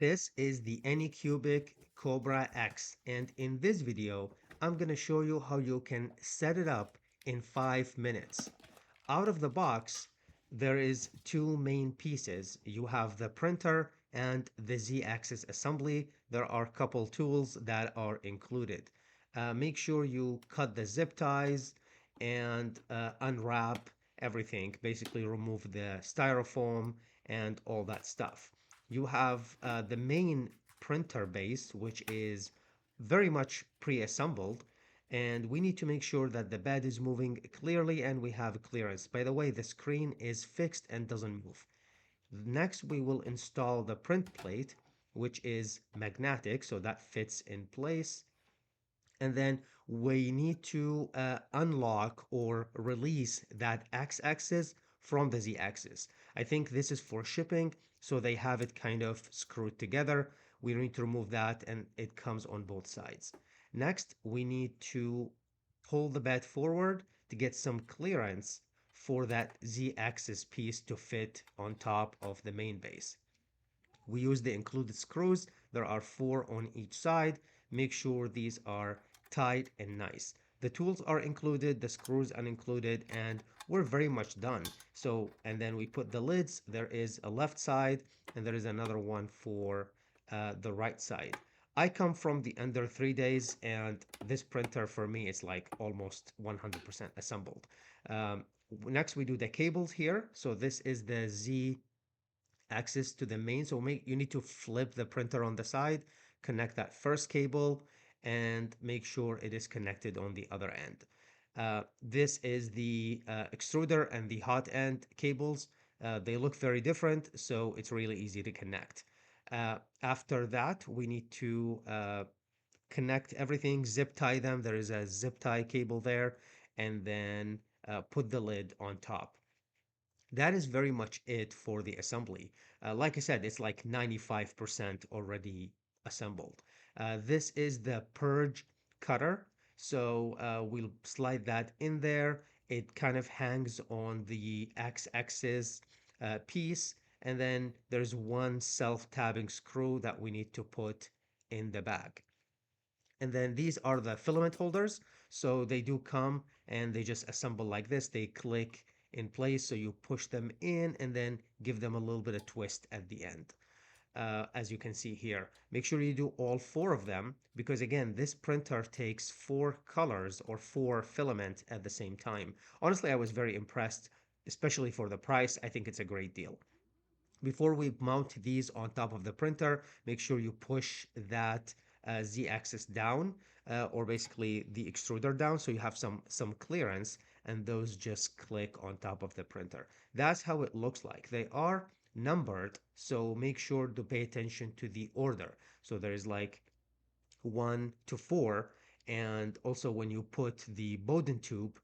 This is the Anycubic Cobra X, and in this video, I'm going to show you how you can set it up in 5 minutes. Out of the box, there is two main pieces. You have the printer and the Z-axis assembly. There are a couple tools that are included. Make sure you cut the zip ties and unwrap everything. Basically, remove the styrofoam and all that stuff. You have the main printer base, which is very much pre-assembled, and we need to make sure that the bed is moving clearly and we have clearance. By the way, the screen is fixed and doesn't move. Next, we will install the print plate, which is magnetic, so that fits in place. And then we need to unlock or release that x-axis from the z-axis. I think this is for shipping, so they have it kind of screwed together. We need to remove that and it comes on both sides. Next, we need to pull the bed forward to get some clearance for that z-axis piece to fit on top of the main base. We use the included screws. There are 4 on each side. Make sure these are tight and nice. The tools are included, the screws are included, and we're very much done. So, and then we put the lids. There is a left side and there is another one for the right side. I come from the under 3 days, and this printer for me is like almost 100% assembled. Um, Next, we do the cables here. So this is the Z access to the main. So you need to flip the printer on the side, connect that first cable, and make sure it is connected on the other end. This is the extruder and the hot end cables. They look very different, so it's really easy to connect. After that, we need to connect everything, zip tie them. There is a zip tie cable there, and then put the lid on top. That is very much it for the assembly. Like I said, it's like 95% already assembled. This is the purge cutter. So we'll slide that in there. It kind of hangs on the x-axis piece. And then there's one self-tabbing screw that we need to put in the bag. And then these are the filament holders. So they do come and they just assemble like this. They click in place. So you push them in and then give them a little bit of twist at the end. As you can see here, make sure you do all 4 of them, because again, this printer takes 4 colors or 4 filament at the same time. Honestly, I was very impressed, especially for the price. I think it's a great deal. Before we mount these on top of the printer, make sure you push that z-axis down, or basically the extruder down, so you have some clearance, and those just click on top of the printer. That's how it looks like. They are numbered, so make sure to pay attention to the order. So there's like 1 to 4, and also when you put the Bowden tube,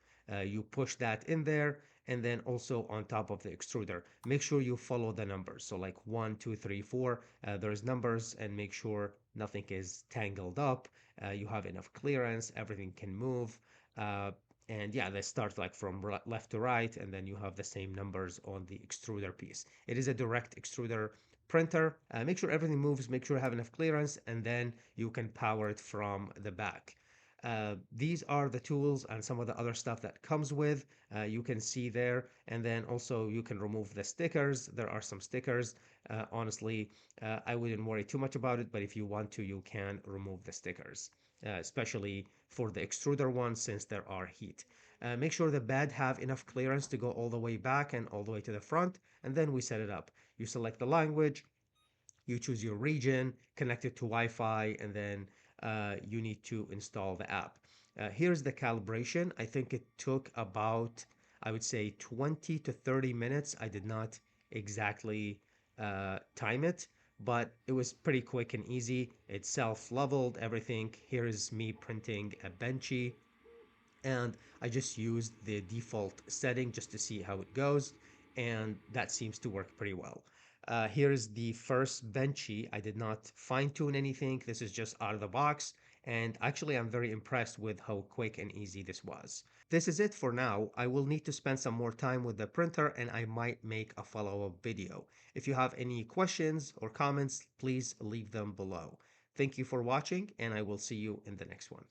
you push that in there, and then also on top of the extruder. Make sure you follow the numbers. So like 1, 2, 3, 4, there's numbers, and make sure nothing is tangled up. You have enough clearance, everything can move. And yeah, they start like from left to right, and then you have the same numbers on the extruder piece. It is a direct extruder printer. Make sure everything moves, make sure you have enough clearance, and then you can power it from the back. These are the tools and some of the other stuff that comes with. You can see there, and then also you can remove the stickers. There are some stickers. Honestly, I wouldn't worry too much about it, but if you want to, you can remove the stickers, especially for the extruder one, since there are heat. Make sure the bed have enough clearance to go all the way back and all the way to the front, and then we set it up. You select the language, you choose your region, connect it to Wi-Fi, and then you need to install the app. Here's the calibration. I think it took about, I would say, 20 to 30 minutes. I did not exactly time it, but it was pretty quick and easy. It self-leveled everything. Here is me printing a benchy, and I just used the default setting just to see how it goes, and that seems to work pretty well. Here's the first benchy. I did not fine tune anything. This is just out of the box, and actually I'm very impressed with how quick and easy this was. This is it for now. I will need to spend some more time with the printer and I might make a follow-up video. If you have any questions or comments, please leave them below. Thank you for watching and I will see you in the next one.